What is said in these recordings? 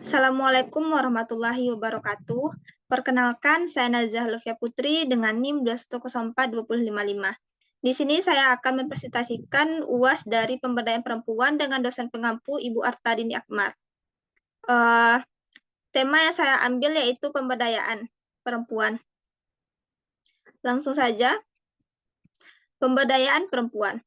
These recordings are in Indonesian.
Assalamualaikum warahmatullahi wabarakatuh. Perkenalkan, saya Nazah Lufia Putri dengan NIM 2104255. Di sini saya akan mempresentasikan UAS dari pemberdayaan perempuan dengan dosen pengampu Ibu Artadini Akmar. Tema yang saya ambil yaitu pemberdayaan perempuan. Langsung saja, pemberdayaan perempuan.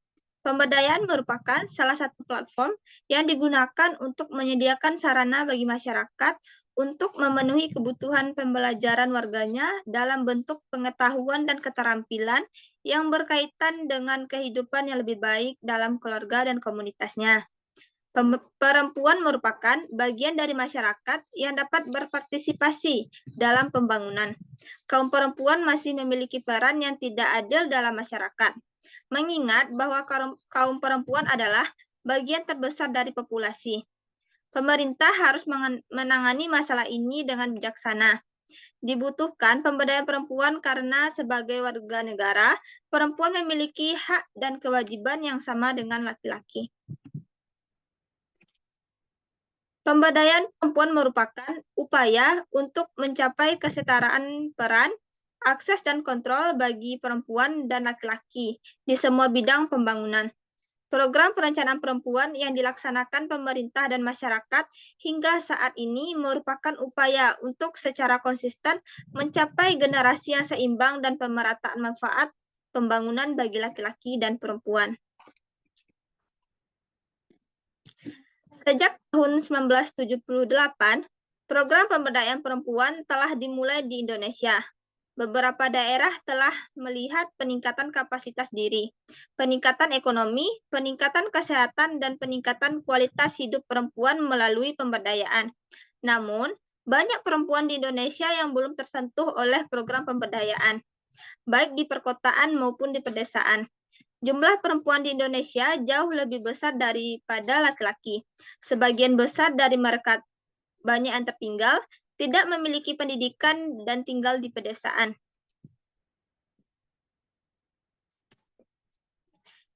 Pemberdayaan merupakan salah satu platform yang digunakan untuk menyediakan sarana bagi masyarakat untuk memenuhi kebutuhan pembelajaran warganya dalam bentuk pengetahuan dan keterampilan yang berkaitan dengan kehidupan yang lebih baik dalam keluarga dan komunitasnya. Perempuan merupakan bagian dari masyarakat yang dapat berpartisipasi dalam pembangunan. Kaum perempuan masih memiliki peran yang tidak adil dalam masyarakat. Mengingat bahwa kaum perempuan adalah bagian terbesar dari populasi. Pemerintah harus menangani masalah ini dengan bijaksana. Dibutuhkan pemberdayaan perempuan karena sebagai warga negara, perempuan memiliki hak dan kewajiban yang sama dengan laki-laki. Pemberdayaan perempuan merupakan upaya untuk mencapai kesetaraan peran, akses dan kontrol bagi perempuan dan laki-laki di semua bidang pembangunan. Program perencanaan perempuan yang dilaksanakan pemerintah dan masyarakat hingga saat ini merupakan upaya untuk secara konsisten mencapai generasi yang seimbang dan pemerataan manfaat pembangunan bagi laki-laki dan perempuan. Sejak tahun 1978, program pemberdayaan perempuan telah dimulai di Indonesia. Beberapa daerah telah melihat peningkatan kapasitas diri, peningkatan ekonomi, peningkatan kesehatan, dan peningkatan kualitas hidup perempuan melalui pemberdayaan. Namun, banyak perempuan di Indonesia yang belum tersentuh oleh program pemberdayaan, baik di perkotaan maupun di pedesaan. Jumlah perempuan di Indonesia jauh lebih besar daripada laki-laki. Sebagian besar dari mereka banyak yang tertinggal, tidak memiliki pendidikan, dan tinggal di pedesaan.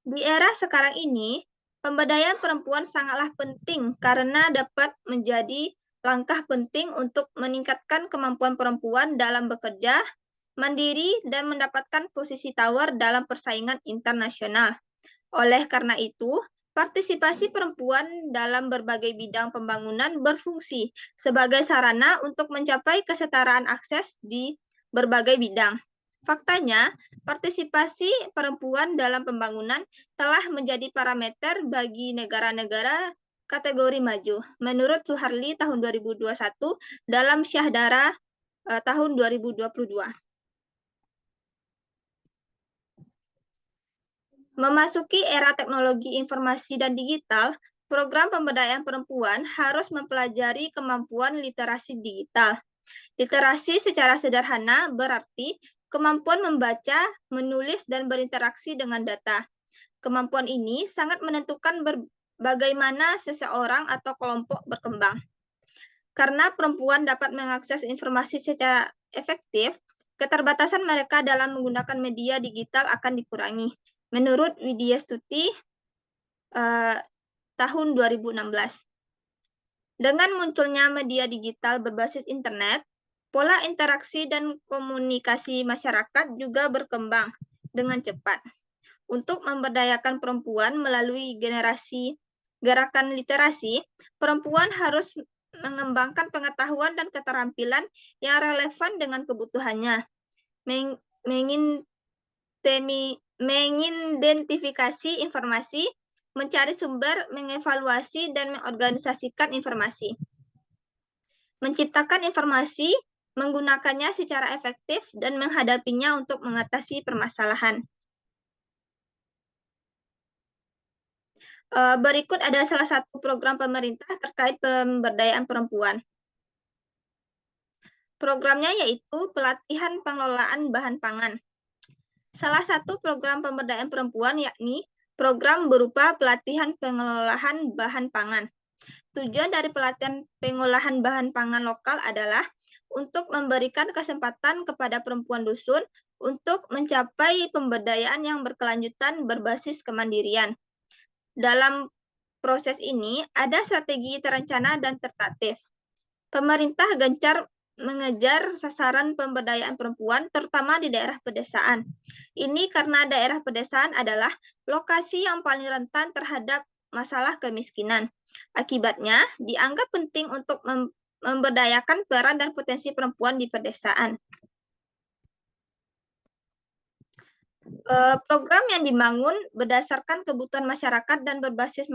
Di era sekarang ini, pemberdayaan perempuan sangatlah penting karena dapat menjadi langkah penting untuk meningkatkan kemampuan perempuan dalam bekerja, mandiri, dan mendapatkan posisi tawar dalam persaingan internasional. Oleh karena itu, partisipasi perempuan dalam berbagai bidang pembangunan berfungsi sebagai sarana untuk mencapai kesetaraan akses di berbagai bidang. Faktanya, partisipasi perempuan dalam pembangunan telah menjadi parameter bagi negara-negara kategori maju. Menurut Suharli tahun 2021 dalam Syahdara tahun 2022. Memasuki era teknologi informasi dan digital, program pemberdayaan perempuan harus mempelajari kemampuan literasi digital. Literasi secara sederhana berarti kemampuan membaca, menulis, dan berinteraksi dengan data. Kemampuan ini sangat menentukan bagaimana seseorang atau kelompok berkembang. Karena perempuan dapat mengakses informasi secara efektif, keterbatasan mereka dalam menggunakan media digital akan dikurangi. Menurut Widya Stuti tahun 2016. Dengan munculnya media digital berbasis internet, pola interaksi dan komunikasi masyarakat juga berkembang dengan cepat. Untuk memberdayakan perempuan melalui gerakan literasi, perempuan harus mengembangkan pengetahuan dan keterampilan yang relevan dengan kebutuhannya, mengidentifikasi informasi, mencari sumber, mengevaluasi, dan mengorganisasikan informasi. Menciptakan informasi, menggunakannya secara efektif, dan menghadapinya untuk mengatasi permasalahan. Berikut ada salah satu program pemerintah terkait pemberdayaan perempuan. Programnya yaitu pelatihan pengelolaan bahan pangan. Salah satu program pemberdayaan perempuan yakni program berupa pelatihan pengelolaan bahan pangan. Tujuan dari pelatihan pengolahan bahan pangan lokal adalah untuk memberikan kesempatan kepada perempuan dusun untuk mencapai pemberdayaan yang berkelanjutan berbasis kemandirian. Dalam proses ini, ada strategi terencana dan tertatib. Pemerintah gencar mengejar sasaran pemberdayaan perempuan, terutama di daerah pedesaan. Ini karena daerah pedesaan adalah lokasi yang paling rentan terhadap masalah kemiskinan. Akibatnya, dianggap penting untuk memberdayakan peran dan potensi perempuan di pedesaan. Program yang dibangun berdasarkan kebutuhan masyarakat dan berbasis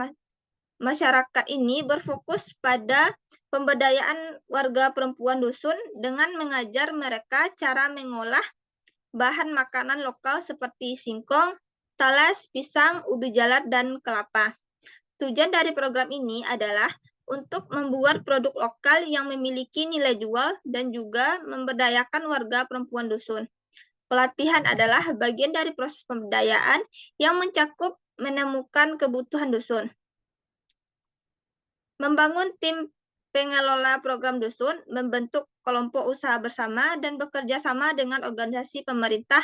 masyarakat ini berfokus pada pemberdayaan warga perempuan dusun dengan mengajar mereka cara mengolah bahan makanan lokal seperti singkong, talas, pisang, ubi jalar, dan kelapa. Tujuan dari program ini adalah untuk membuat produk lokal yang memiliki nilai jual dan juga memberdayakan warga perempuan dusun. Pelatihan adalah bagian dari proses pemberdayaan yang mencakup menemukan kebutuhan dusun, membangun tim pengelola program dusun, membentuk kelompok usaha bersama, dan bekerja sama dengan organisasi pemerintah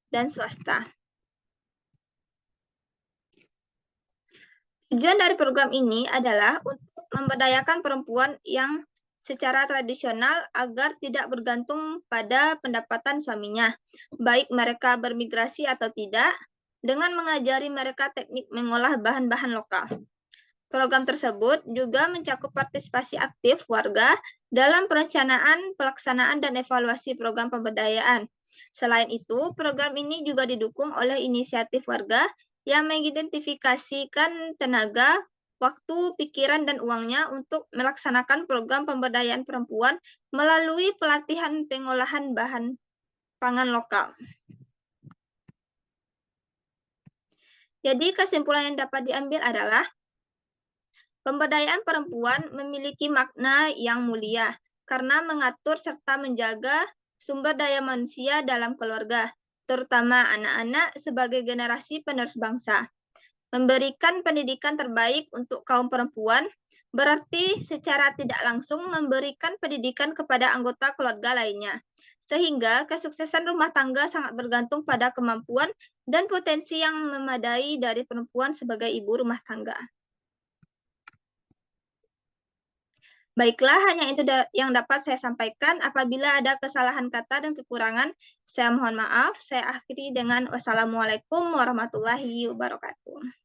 dan swasta. Tujuan dari program ini adalah untuk memberdayakan perempuan yang secara tradisional agar tidak bergantung pada pendapatan suaminya, baik mereka bermigrasi atau tidak, dengan mengajari mereka teknik mengolah bahan-bahan lokal. Program tersebut juga mencakup partisipasi aktif warga dalam perencanaan, pelaksanaan, dan evaluasi program pemberdayaan. Selain itu, program ini juga didukung oleh inisiatif warga yang mengidentifikasikan tenaga, waktu, pikiran, dan uangnya untuk melaksanakan program pemberdayaan perempuan melalui pelatihan pengolahan bahan pangan lokal. Jadi kesimpulan yang dapat diambil adalah pemberdayaan perempuan memiliki makna yang mulia karena mengatur serta menjaga sumber daya manusia dalam keluarga, terutama anak-anak sebagai generasi penerus bangsa. Memberikan pendidikan terbaik untuk kaum perempuan berarti secara tidak langsung memberikan pendidikan kepada anggota keluarga lainnya. Sehingga kesuksesan rumah tangga sangat bergantung pada kemampuan dan potensi yang memadai dari perempuan sebagai ibu rumah tangga. Baiklah, hanya itu yang dapat saya sampaikan. Apabila ada kesalahan kata dan kekurangan, saya mohon maaf. Saya akhiri dengan wassalamualaikum warahmatullahi wabarakatuh.